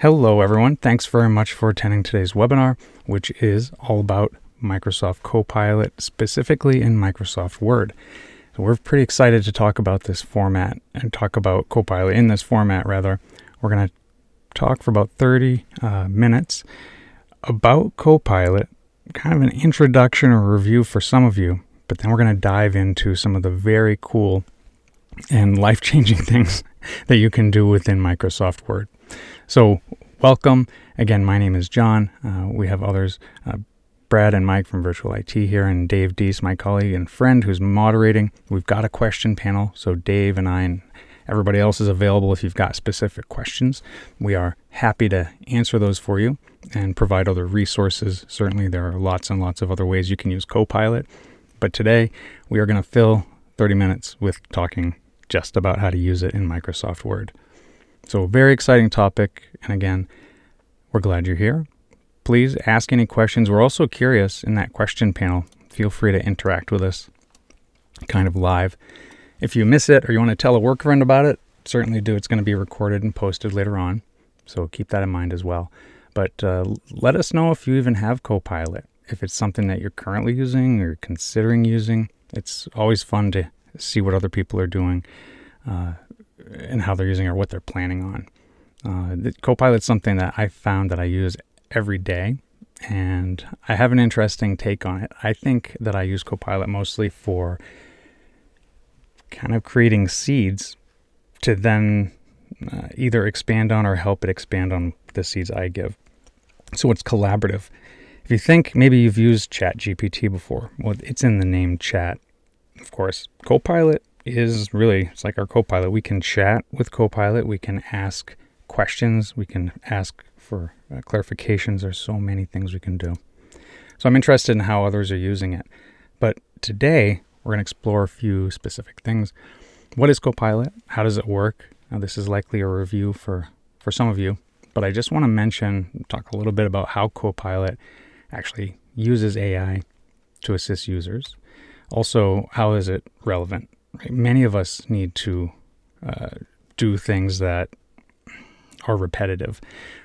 Hello, everyone. Thanks very much for attending today's webinar, which is all about Microsoft Copilot, specifically in Microsoft Word. So we're pretty excited to talk about this format and talk about Copilot in this format, rather. We're going to talk for about 30 minutes about Copilot, kind of an introduction or review for some of you, but then we're going to dive into some of the very cool and life-changing things that you can do within Microsoft Word. So welcome. Again, my name is John. We have others, Brad and Mike from VirtualIT here, and Dave Deese, my colleague and friend who's moderating. We've got a question panel, so Dave and I and everybody else is available if you've got specific questions. We are happy to answer those for you and provide other resources. Certainly there are lots and lots of other ways you can use Copilot, but today we are going to fill 30 minutes with talking just about how to use it in Microsoft Word. So very exciting topic, and again, we're glad you're here. Please ask any questions. We're also curious in that question panel. Feel free to interact with us kind of live. If you miss it or you want to tell a work friend about it, certainly do. It's going to be recorded and posted later on, so keep that in mind as well. But let us know if you even have Copilot, if it's something that you're currently using or considering using. It's always fun to see what other people are doing and how they're using it or what they're planning on. The Copilot's something that I found that I use every day, and I have an interesting take on it. I think that I use Copilot mostly for kind of creating seeds to then either expand on or help it expand on the seeds I give. So it's collaborative. If you think maybe you've used ChatGPT before, well, it's in the name chat. Of course, Copilot is really, it's like our Copilot. We can chat with Copilot. We can ask questions. We can ask for clarifications. There's so many things we can do. So I'm interested in how others are using it. But today, we're going to explore a few specific things. What is Copilot? How does it work? Now, this is likely a review for some of you, but I just want to talk a little bit about how Copilot actually uses AI to assist users. Also, how is it relevant? Right? Many of us need to do things that are repetitive,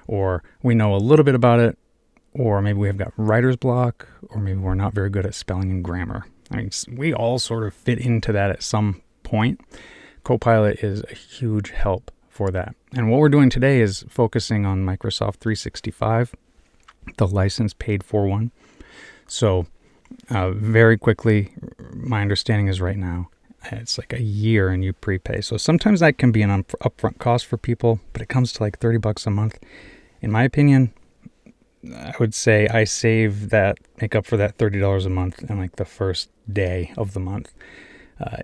or we know a little bit about it, or maybe we have got writer's block, or maybe we're not very good at spelling and grammar. I mean, we all sort of fit into that at some point. Copilot is a huge help for that. And what we're doing today is focusing on Microsoft 365, the license paid for one. So very quickly, my understanding is right now, it's like a year and you prepay. So sometimes that can be an upfront cost for people, but it comes to like $30 a month. In my opinion, I would say I make up for that $30 a month in like the first day of the month.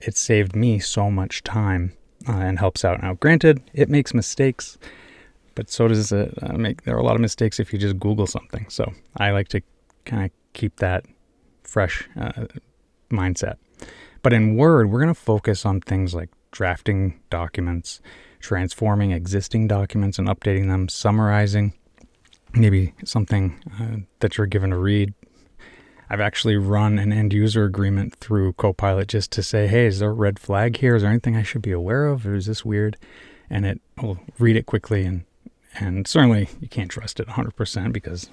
It saved me so much time and helps out. Now, granted, it makes mistakes, but so does it there are a lot of mistakes if you just Google something. So I like to kind of keep that fresh mindset. But in Word, we're going to focus on things like drafting documents, transforming existing documents and updating them, summarizing maybe something that you're given to read. I've actually run an end user agreement through Copilot just to say, hey, is there a red flag here? Is there anything I should be aware of? Or is this weird? And it will read it quickly. And certainly you can't trust it 100% because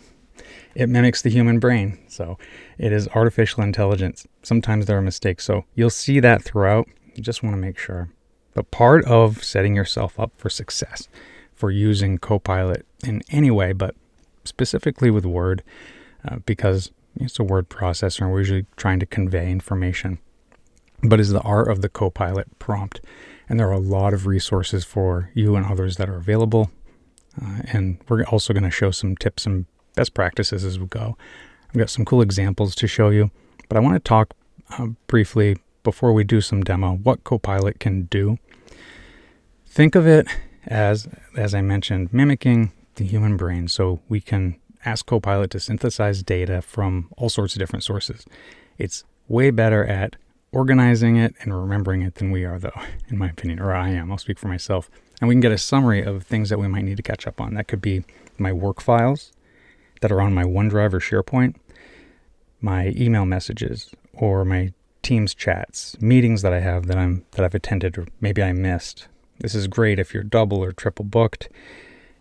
it mimics the human brain. So it is artificial intelligence. Sometimes there are mistakes. So you'll see that throughout. You just want to make sure. But part of setting yourself up for success, for using Copilot in any way, but specifically with Word, because it's a word processor and we're usually trying to convey information, but is the art of the Copilot prompt. And there are a lot of resources for you and others that are available. And we're also going to show some tips and best practices as we go. I've got some cool examples to show you, but I want to talk briefly before we do some demo what Copilot can do. Think of it as I mentioned, mimicking the human brain. So we can ask Copilot to synthesize data from all sorts of different sources. It's way better at organizing it and remembering it than we are, though, in my opinion, or I am. I'll speak for myself. And we can get a summary of things that we might need to catch up on. That could be my work files that are on my OneDrive or SharePoint, my email messages, or my Teams chats, meetings that I have that I've attended or maybe I missed. This is great if you're double or triple booked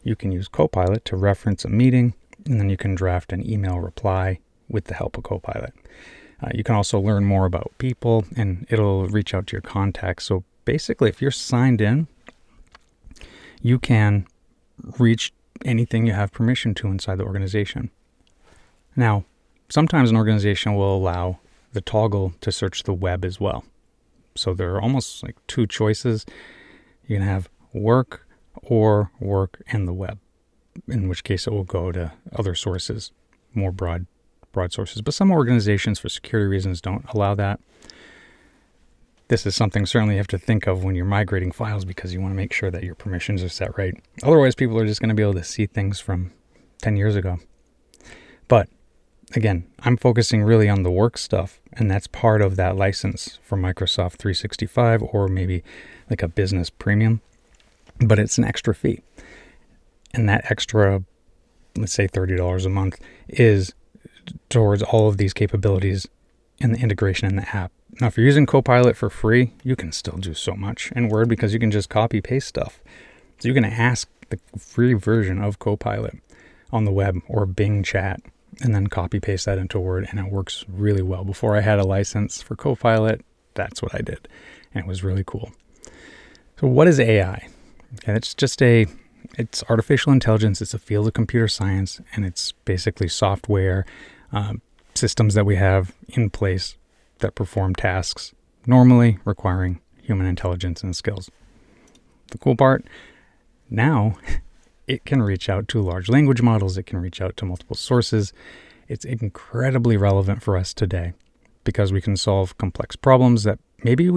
you can use Copilot to reference a meeting, and then you can draft an email reply with the help of Copilot. You can also learn more about people, and it'll reach out to your contacts. So basically, if you're signed in, you can reach anything you have permission to inside the organization. Now, sometimes an organization will allow the toggle to search the web as well. So there are almost like two choices. You can have work or work and the web, in which case it will go to other sources, more broad sources. But some organizations, for security reasons, don't allow that. This is something certainly you have to think of when you're migrating files, because you want to make sure that your permissions are set right. Otherwise, people are just going to be able to see things from 10 years ago. But again, I'm focusing really on the work stuff, and that's part of that license for Microsoft 365 or maybe like a business premium. But it's an extra fee. And that extra, let's say $30 a month, is towards all of these capabilities and the integration in the app. Now, if you're using Copilot for free, you can still do so much in Word because you can just copy paste stuff. So you can ask the free version of Copilot on the web or Bing chat and then copy paste that into Word, and it works really well. Before I had a license for Copilot, that's what I did, and it was really cool. So what is AI? Okay, it's artificial intelligence. It's a field of computer science, and it's basically software systems that we have in place that perform tasks normally requiring human intelligence and skills. The cool part, now it can reach out to large language models. It can reach out to multiple sources. It's incredibly relevant for us today because we can solve complex problems that maybe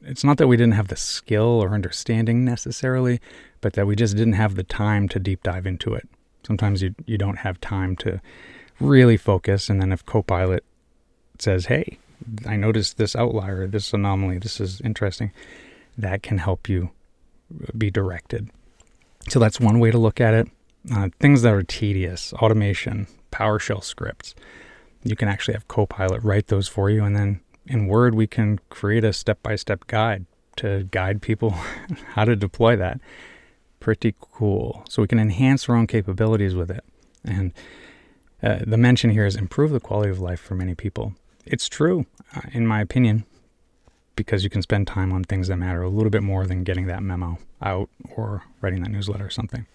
it's not that we didn't have the skill or understanding necessarily, but that we just didn't have the time to deep dive into it. Sometimes you don't have time to really focus, and then if Copilot says, hey, I noticed this outlier, this anomaly, this is interesting, that can help you be directed. So that's one way to look at it. Things that are tedious, automation, PowerShell scripts, you can actually have Copilot write those for you, and then in Word, we can create a step-by-step guide to guide people how to deploy that. Pretty cool. So we can enhance our own capabilities with it. And the mention here is improve the quality of life for many people. It's true, in my opinion, because you can spend time on things that matter a little bit more than getting that memo out or writing that newsletter or something.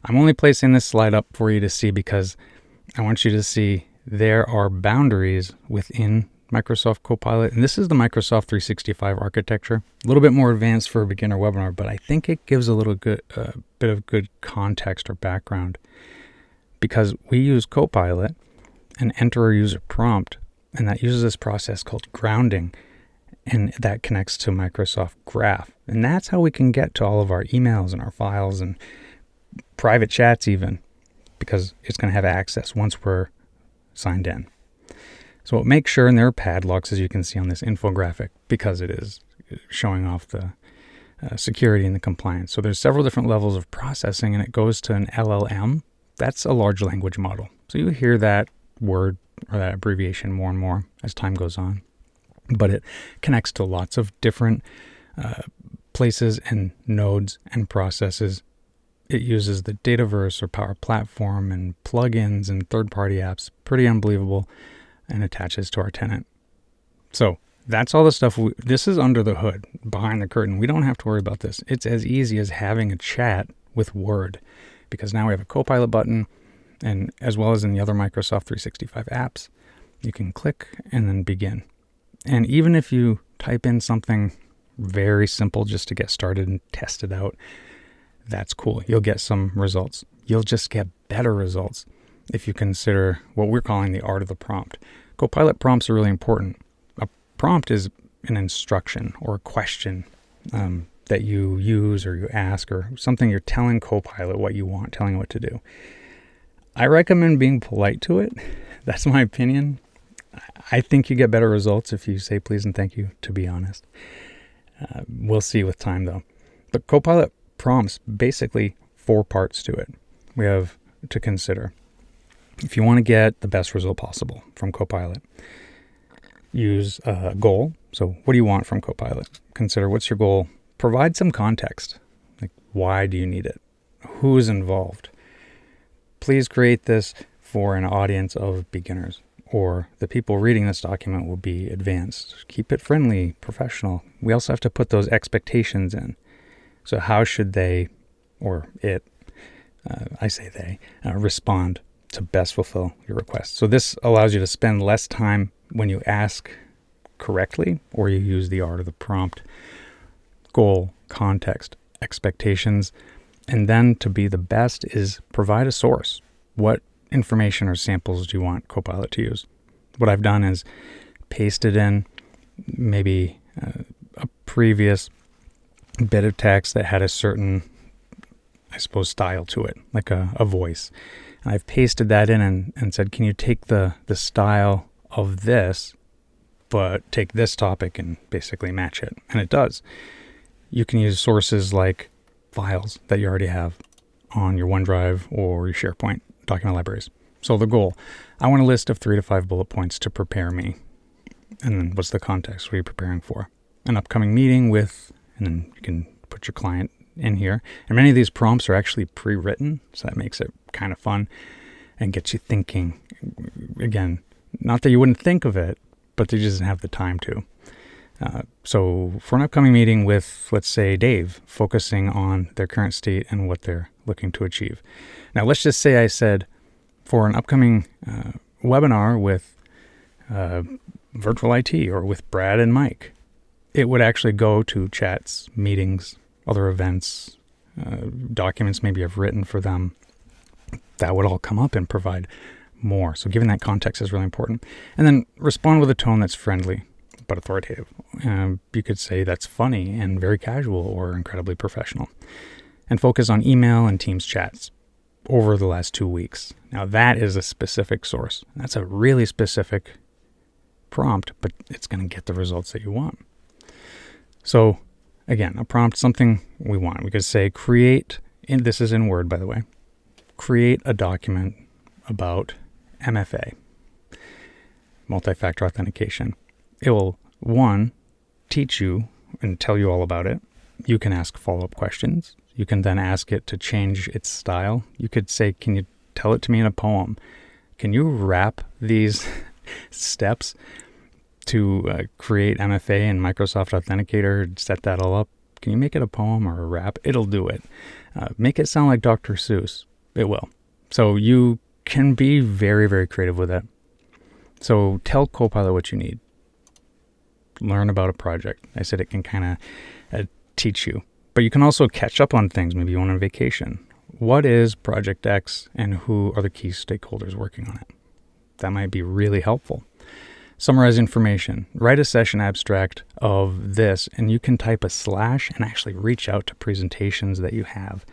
I'm only placing this slide up for you to see because I want you to see there are boundaries within Microsoft Copilot, and this is the Microsoft 365 architecture. A little bit more advanced for a beginner webinar, but I think it gives a little bit of good context or background because we use Copilot and enter a user prompt, and that uses this process called grounding, and that connects to Microsoft Graph, and that's how we can get to all of our emails and our files and private chats even, because it's going to have access once we're signed in. So make sure, and there are padlocks, as you can see on this infographic, because it is showing off the security and the compliance. So there's several different levels of processing, and it goes to an LLM. That's a large language model. So you hear that word or that abbreviation more and more as time goes on. But it connects to lots of different places and nodes and processes. It uses the Dataverse or Power Platform and plugins and third-party apps. Pretty unbelievable. And attaches to our tenant. So that's all the stuff. This is under the hood, behind the curtain. We don't have to worry about this. It's as easy as having a chat with Word, because now we have a Copilot button, and as well as in the other Microsoft 365 apps, you can click and then begin. And even if you type in something very simple just to get started and test it out, that's cool. You'll get some results. You'll just get better results if you consider what we're calling the art of the prompt. Copilot prompts are really important. A prompt is an instruction or a question that you use or you ask, or something you're telling Copilot what you want, telling it what to do. I recommend being polite to it. That's my opinion. I think you get better results if you say please and thank you, to be honest. We'll see with time though. But Copilot prompts basically 4 parts to it. We have to consider. If you want to get the best result possible from Copilot, use a goal. So what do you want from Copilot? Consider what's your goal. Provide some context. Like, why do you need it? who's involved. Please create this for an audience of beginners, or the people reading this document will be advanced. Keep it friendly, professional. We also have to put those expectations in. So how should they, or it, I say they, respond to best fulfill your request? So this allows you to spend less time when you ask correctly, or you use the art of the prompt, goal, context, expectations, and then to be the best is provide a source. What information or samples do you want Copilot to use? What I've done is pasted in maybe a previous bit of text that had a certain, I suppose, style to it, like a voice. And I've pasted that in and said, can you take the style of this, but take this topic and basically match it? And it does. You can use sources like files that you already have on your OneDrive or your SharePoint document libraries. So the goal, I want a list of 3 to 5 bullet points to prepare me. And then what's the context? What are you preparing for? An upcoming meeting with, and then you can put your client in here. And many of these prompts are actually pre-written, so that makes it kind of fun and gets you thinking. Again, not that you wouldn't think of it, but they just didn't have the time to. So for an upcoming meeting with, let's say, Dave, focusing on their current state and what they're looking to achieve. Now, let's just say I said for an upcoming webinar with VirtualIT or with Brad and Mike, it would actually go to chats, meetings, other events, documents maybe I've written for them. That would all come up and provide more. So giving that context is really important. And then respond with a tone that's friendly but authoritative. You could say that's funny and very casual or incredibly professional. And focus on email and Teams chats over the last 2 weeks. Now that is a specific source. That's a really specific prompt, but it's going to get the results that you want. So again, a prompt, something we want. We could say create, and this is in Word, by the way, create a document about MFA, multi-factor authentication. It will, one, teach you and tell you all about it. You can ask follow-up questions. You can then ask it to change its style. You could say, can you tell it to me in a poem? Can you wrap these steps to create MFA and Microsoft Authenticator, set that all up? Can you make it a poem or a rap? It'll do it. Make it sound like Dr. Seuss. It will. So you can be very, very creative with it. So tell Copilot what you need. Learn about a project. I said it can kind of teach you. But you can also catch up on things. Maybe you went on vacation. What is Project X and who are the key stakeholders working on it? That might be really helpful. Summarize information. Write a session abstract of this, and you can type a / and actually reach out to presentations that you have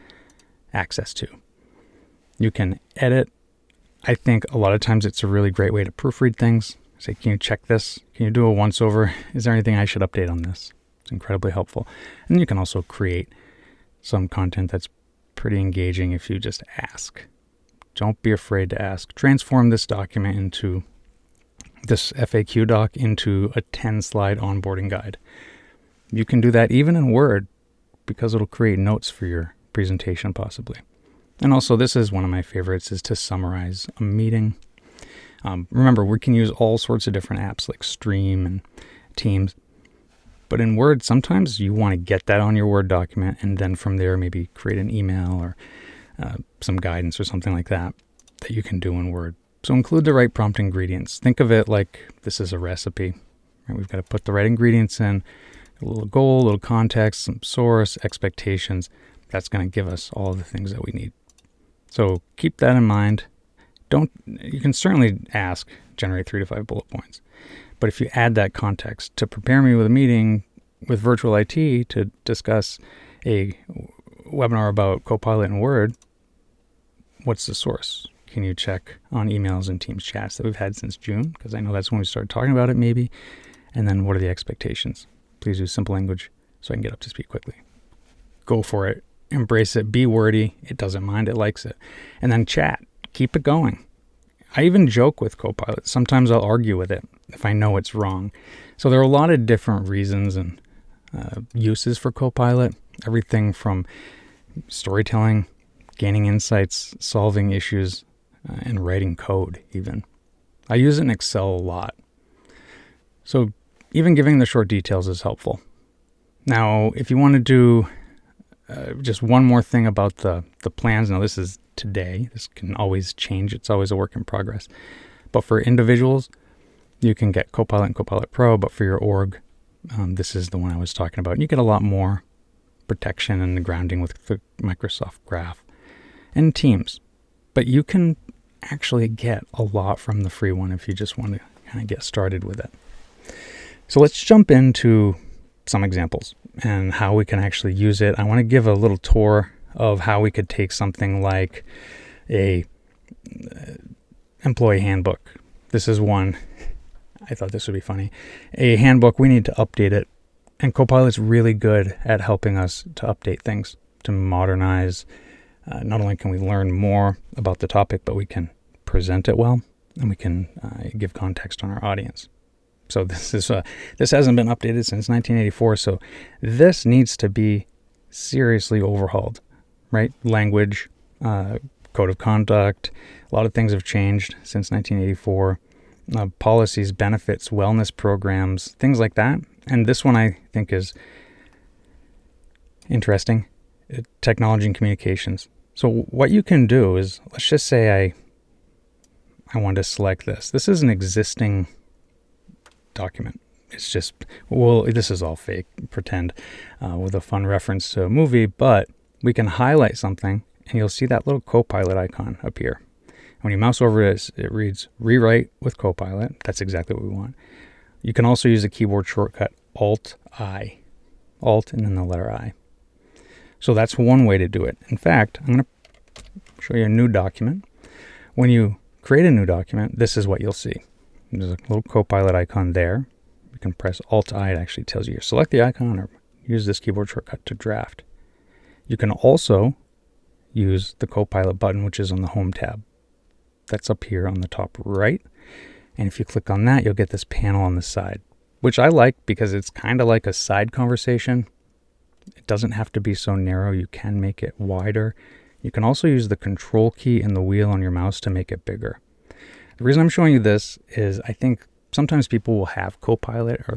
access to. You can edit. I think a lot of times it's a really great way to proofread things. Say, can you check this? Can you do a once-over? Is there anything I should update on this? It's incredibly helpful. And you can also create some content that's pretty engaging if you just ask. Don't be afraid to ask. Transform this document into this FAQ doc into a 10-slide onboarding guide. You can do that even in Word because it'll create notes for your presentation possibly. And also, this is one of my favorites, is to summarize a meeting. Remember, we can use all sorts of different apps like Stream and Teams. But in Word, sometimes you want to get that on your Word document and then from there maybe create an email or some guidance or something like that you can do in Word. So include the right prompt ingredients. Think of it like this is a recipe. Right? We've got to put the right ingredients in, a little goal, a little context, some source, expectations. That's going to give us all the things that we need. So keep that in mind. You can certainly ask, generate 3 to 5 bullet points. But if you add that context to prepare me with a meeting with VirtualIT to discuss a webinar about Copilot in Word, what's the source? Can you check on emails and Teams chats that we've had since June? Because I know that's when we started talking about it maybe. And then what are the expectations? Please use simple language so I can get up to speed quickly. Go for it. Embrace it. Be wordy. It doesn't mind. It likes it. And then chat. Keep it going. I even joke with Copilot. Sometimes I'll argue with it if I know it's wrong. So there are a lot of different reasons and uses for Copilot. Everything from storytelling gaining insights, solving issues, and writing code even. I use it in Excel a lot. So even giving the short details is helpful. Now, if you want to do just one more thing about the plans, now this is today. This can always change. It's always a work in progress. But for individuals, you can get Copilot and Copilot Pro, but for your org, this is the one I was talking about. And you get a lot more protection and the grounding with the Microsoft Graph and Teams. But you can actually get a lot from the free one if you just want to kind of get started with it. So let's jump into some examples and how we can actually use it. I want to give a little tour of how we could take something like a employee handbook. This is one. I thought this would be funny. A handbook, we need to update it. And Copilot's really good at helping us to update things, to modernize. Not only can we learn more about the topic, but we can present it well, and we can give context on our audience. So this hasn't been updated since 1984, so this needs to be seriously overhauled, right? Language, code of conduct, a lot of things have changed since 1984. Policies, benefits, wellness programs, things like that. And this one I think is interesting, technology and communications. So what you can do is, let's just say I want to select this. This is an existing document. It's just, well, this is all fake, pretend, with a fun reference to a movie, but we can highlight something and you'll see that little Copilot icon appear. When you mouse over it, it reads Rewrite with Copilot. That's exactly what we want. You can also use the keyboard shortcut Alt-I. Alt and then the letter I. So that's one way to do it. In fact, I'm going to show you a new document. When you create a new document, this is what you'll see. There's a little Copilot icon there. You can press Alt-I. It actually tells you to select the icon or use this keyboard shortcut to draft. You can also use the Copilot button, which is on the Home tab. That's up here on the top right. And if you click on that, you'll get this panel on the side, which I like because it's kind of like a side conversation. It doesn't have to be so narrow. You can make it wider. You can also use the control key and the wheel on your mouse to make it bigger. The reason I'm showing you this is I think sometimes people will have Copilot or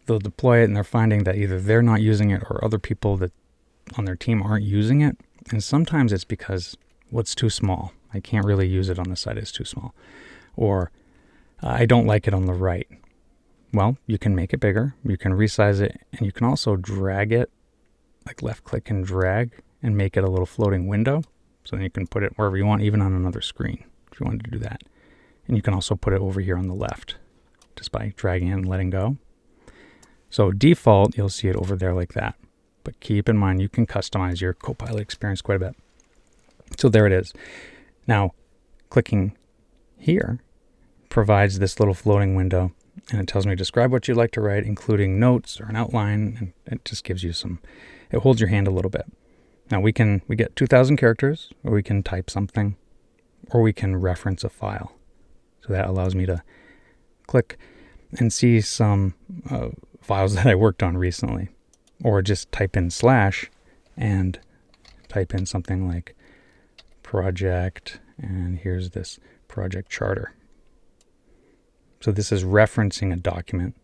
they'll deploy it and they're finding that either they're not using it or other people that on their team aren't using it. And sometimes it's because, well, it's too small. I can't really use it on the side. It's too small. Or I don't like it on the right. Well, you can make it bigger. You can resize it. And you can also drag it, like left click and drag, and make it a little floating window. So then you can put it wherever you want, even on another screen, if you wanted to do that. And you can also put it over here on the left, just by dragging it and letting go. So default, you'll see it over there like that. But keep in mind, you can customize your Copilot experience quite a bit. So there it is. Now, clicking here provides this little floating window, and it tells me describe what you'd like to write, including notes or an outline, and it just gives you it holds your hand a little bit. Now we get 2,000 characters, or we can type something, or we can reference a file. So that allows me to click and see some files that I worked on recently, or just type in / and type in something like project, and here's this project charter. So this is referencing a document,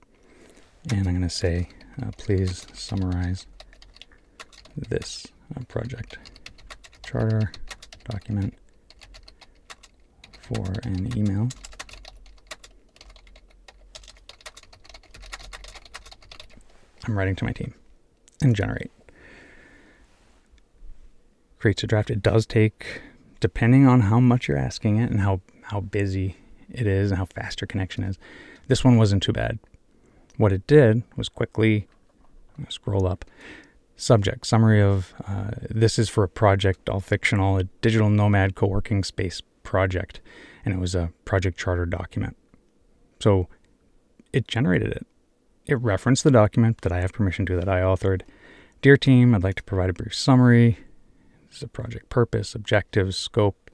and I'm going to say, please summarize this project charter document for an email. I'm writing to my team, and generate. Creates a draft. It does take, depending on how much you're asking it and how busy it is and how fast your connection is. This one wasn't too bad. What it did was quickly scroll up. Subject, summary of, this is for a project, all fictional, a digital nomad co-working space project. And it was a project charter document. So it generated it. It referenced the document that I have permission to, that I authored. Dear team, I'd like to provide a brief summary. This is a project purpose, objectives, scope.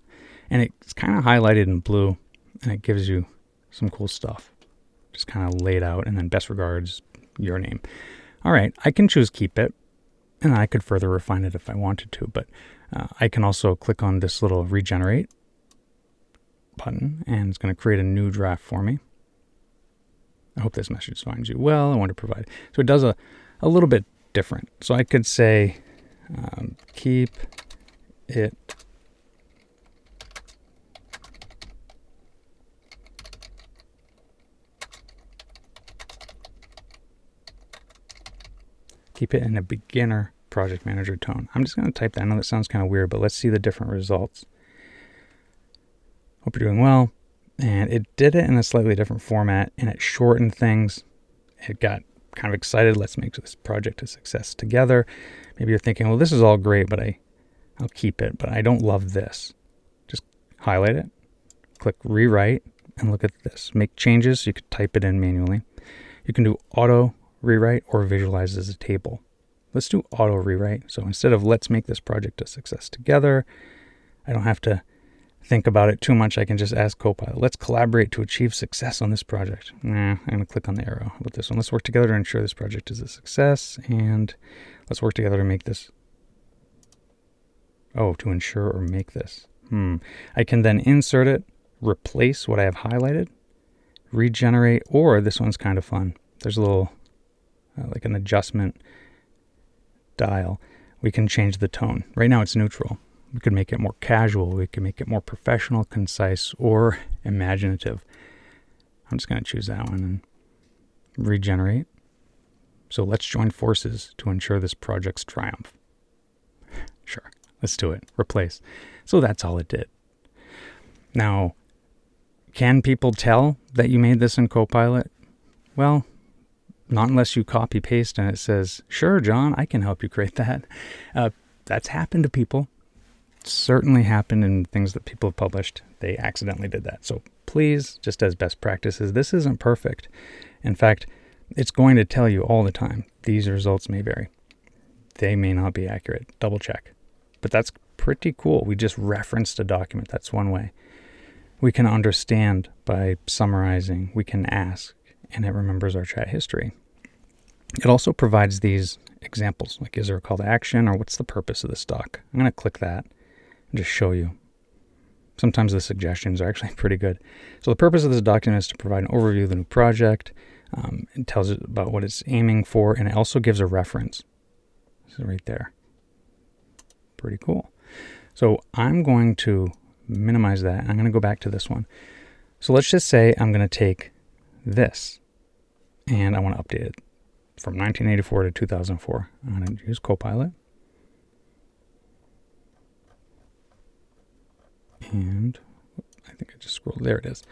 And it's kind of highlighted in blue. And it gives you some cool stuff. Just kind of laid out. And then best regards, your name. All right, I can choose keep it. And I could further refine it if I wanted to, but I can also click on this little regenerate button, and it's going to create a new draft for me. I hope this message finds you well. I want to provide. So it does a little bit different. So I could say, keep it in a beginner project manager tone. I'm just going to type that. I know that sounds kind of weird, but let's see the different results. Hope you're doing well. And it did it in a slightly different format, and it shortened things. It got kind of excited. Let's make this project a success together. Maybe you're thinking, well, this is all great, but I'll keep it, but I don't love this. Just highlight it, click rewrite, and look at this. Make changes. So you could type it in manually. You can do auto rewrite or visualize as a table. Let's do auto rewrite. So instead of let's make this project a success together, I don't have to think about it too much. I can just ask Copilot, let's collaborate to achieve success on this project. I'm going to click on the arrow with this one. Let's work together to ensure this project is a success, and let's work together to make this. Oh, to ensure or make this. I can then insert it, replace what I have highlighted, regenerate, or this one's kind of fun. There's a little like an adjustment dial. We can change the tone. Right now it's neutral. We could make it more casual. We could make it more professional, concise, or imaginative. I'm just going to choose that one and regenerate. So let's join forces to ensure this project's triumph. Sure, let's do it. Replace. So that's all it did. Now, can people tell that you made this in Copilot? Well, not unless you copy paste and it says, sure, John, I can help you create that. That's happened to people. Certainly happened in things that people have published. They accidentally did that. So please, just as best practices, this isn't perfect. In fact, it's going to tell you all the time, these results may vary. They may not be accurate. Double check. But that's pretty cool. We just referenced a document. That's one way. We can understand by summarizing. We can ask, and it remembers our chat history. It also provides these examples, like is there a call to action or what's the purpose of this doc? I'm going to click that and just show you. Sometimes the suggestions are actually pretty good. So the purpose of this document is to provide an overview of the new project. It tells it about what it's aiming for, and it also gives a reference. So right there. Pretty cool. So I'm going to minimize that. I'm going to go back to this one. So let's just say I'm going to take this and I want to update it from 1984 to 2004. I'm going to use Copilot. And I think I just scrolled. There it is.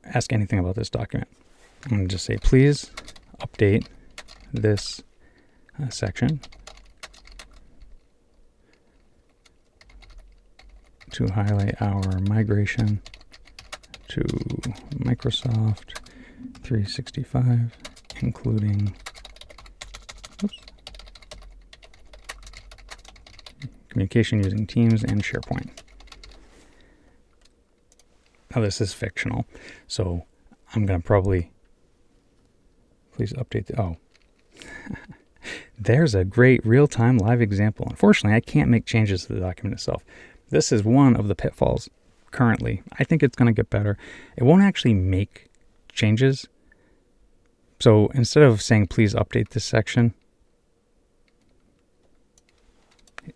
Ask anything about this document. I'm going to just say, please update this section to highlight our migration to Microsoft 365, including communication using Teams and SharePoint. Now this is fictional, so I'm going to probably, please update there's a great real-time live example. Unfortunately, I can't make changes to the document itself. This is one of the pitfalls currently. I think it's going to get better. It won't actually make changes. So instead of saying, please update this section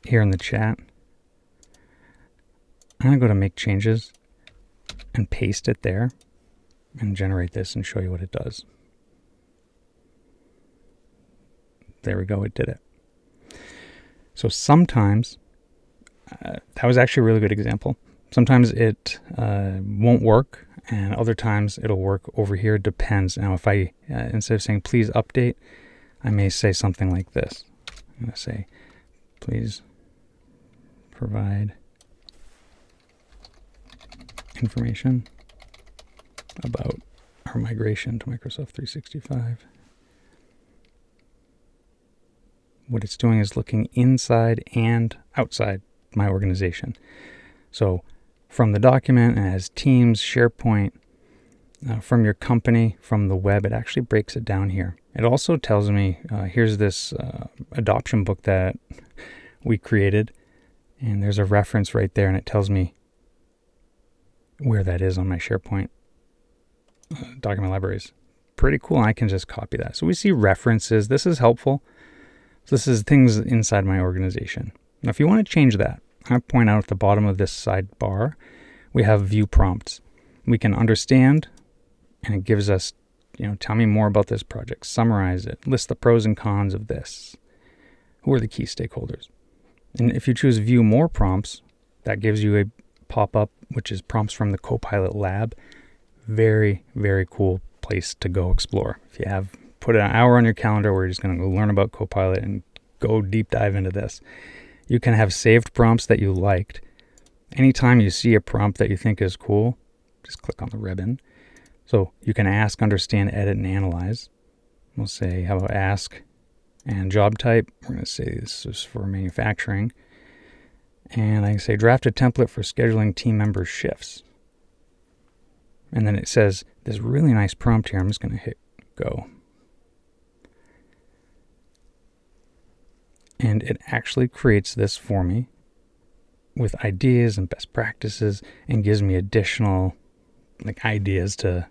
here in the chat, I'm going to go to make changes and paste it there and generate this and show you what it does. There we go. It did it. So sometimes that was actually a really good example. Sometimes it won't work, and other times it'll work over here. Depends. Now, if I, instead of saying please update, I may say something like this. I'm going to say, please provide information about our migration to Microsoft 365. What it's doing is looking inside and outside my organization. So from the document, it has Teams, SharePoint, from your company, from the web. It actually breaks it down here. It also tells me, here's this adoption book that we created, and there's a reference right there, and it tells me where that is on my SharePoint document libraries. Pretty cool. I can just copy that. So we see references. This is helpful. So this is things inside my organization. Now, if you want to change that, I point out at the bottom of this sidebar, we have view prompts. We can understand, and it gives us, tell me more about this project, summarize it, list the pros and cons of this. Who are the key stakeholders? And if you choose view more prompts, that gives you a pop-up, which is prompts from the Copilot lab. Very, very cool place to go explore. If you have put an hour on your calendar where you're just going to go learn about Copilot and go deep dive into this, you can have saved prompts that you liked. Anytime you see a prompt that you think is cool, just click on the ribbon. So you can ask, understand, edit, and analyze. We'll say, how about ask and job type? We're going to say this is for manufacturing. And I can say draft a template for scheduling team members' shifts. And then it says this really nice prompt here. I'm just going to hit go. And it actually creates this for me with ideas and best practices and gives me additional ideas to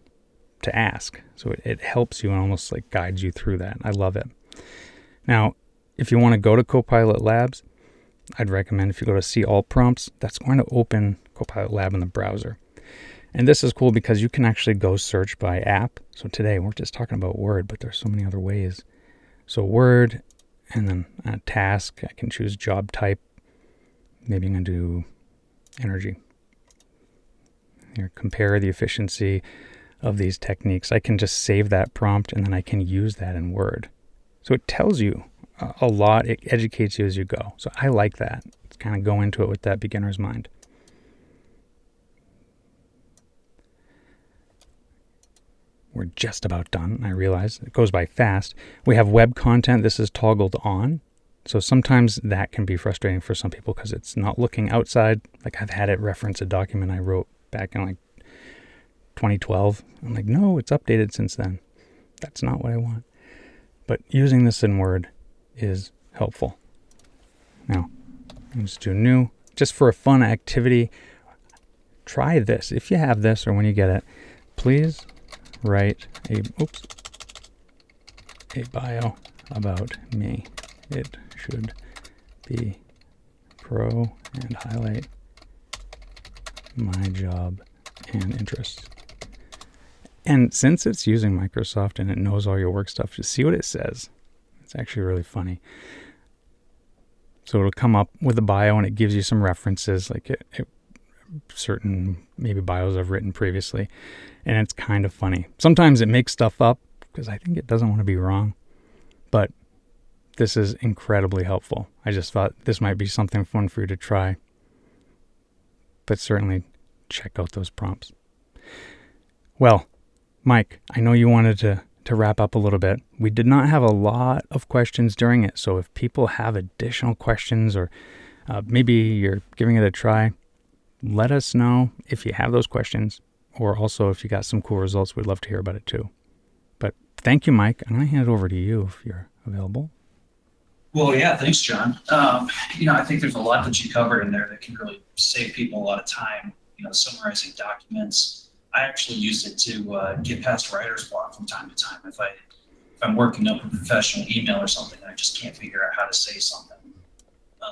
ask. So it helps you and almost guides you through that. I love it. Now, if you want to go to Copilot Labs, I'd recommend if you go to see all prompts, that's going to open Copilot Lab in the browser. And this is cool because you can actually go search by app. So today we're just talking about Word, but there's so many other ways. So Word, and then a task, I can choose job type. Maybe I'm going to do energy. Here, compare the efficiency of these techniques. I can just save that prompt and then I can use that in Word. So it tells you a lot. It educates you as you go. So I like that. Let's kind of go into it with that beginner's mind. We're just about done. I realize it goes by fast. We have web content. This is toggled on. So sometimes that can be frustrating for some people because it's not looking outside. I've had it reference a document I wrote back in 2012. I'm like, no, it's updated since then. That's not what I want. But using this in Word is helpful. Now, let's do new. Just for a fun activity, try this. If you have this or when you get it, please write a bio about me. It should be pro and highlight my job and interests. And since it's using Microsoft and it knows all your work stuff, just see what it says. It's actually really funny. So it'll come up with a bio and it gives you some references, certain maybe bios I've written previously. And it's kind of funny. Sometimes it makes stuff up because I think it doesn't want to be wrong. But this is incredibly helpful. I just thought this might be something fun for you to try. But certainly check out those prompts. Well, Mike, I know you wanted to wrap up a little bit. We did not have a lot of questions during it. So if people have additional questions or maybe you're giving it a try, let us know if you have those questions. Or also, if you got some cool results, we'd love to hear about it too. But thank you, Mike. I'm going to hand it over to you if you're available. Well, yeah, thanks, John. I think there's a lot that you covered in there that can really save people a lot of time, summarizing documents. I actually use it to get past writer's block from time to time. If I'm working up a professional email or something, and I just can't figure out how to say something.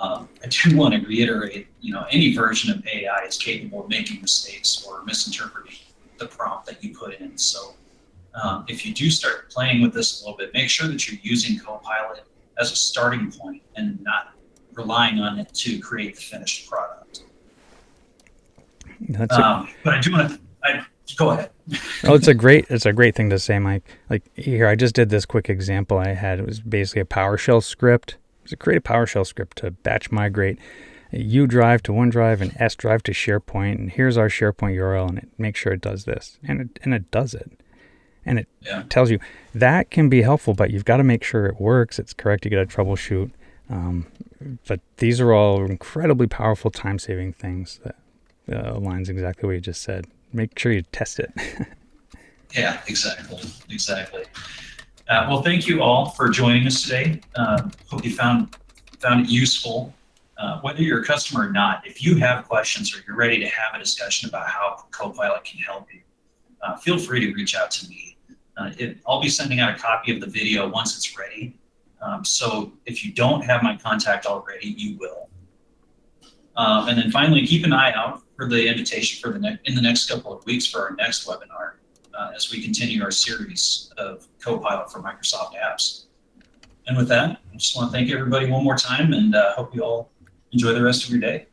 I do want to reiterate, any version of AI is capable of making mistakes or misinterpreting the prompt that you put in. So if you do start playing with this a little bit, make sure that you're using Copilot as a starting point and not relying on it to create the finished product. But I do want to go ahead. Oh, it's a great thing to say, Mike. Here, I just did this quick example I had. It was basically a PowerShell script. To create a PowerShell script to batch migrate a U drive to OneDrive and S drive to SharePoint, and here's our SharePoint URL, and it makes sure it does this, and it does it, and it tells you that can be helpful, but you've got to make sure it works, it's correct. You got to troubleshoot, but these are all incredibly powerful time-saving things that aligns exactly what you just said. Make sure you test it. Yeah, exactly. Well, thank you all for joining us today. Hope you found it useful. Whether you're a customer or not, if you have questions or you're ready to have a discussion about how Copilot can help you, feel free to reach out to me. I'll be sending out a copy of the video once it's ready. So if you don't have my contact already, you will. And then finally, keep an eye out for the invitation for in the next couple of weeks for our next webinar as we continue our series of Copilot for Microsoft apps. And with that, I just want to thank everybody one more time and hope you all enjoy the rest of your day.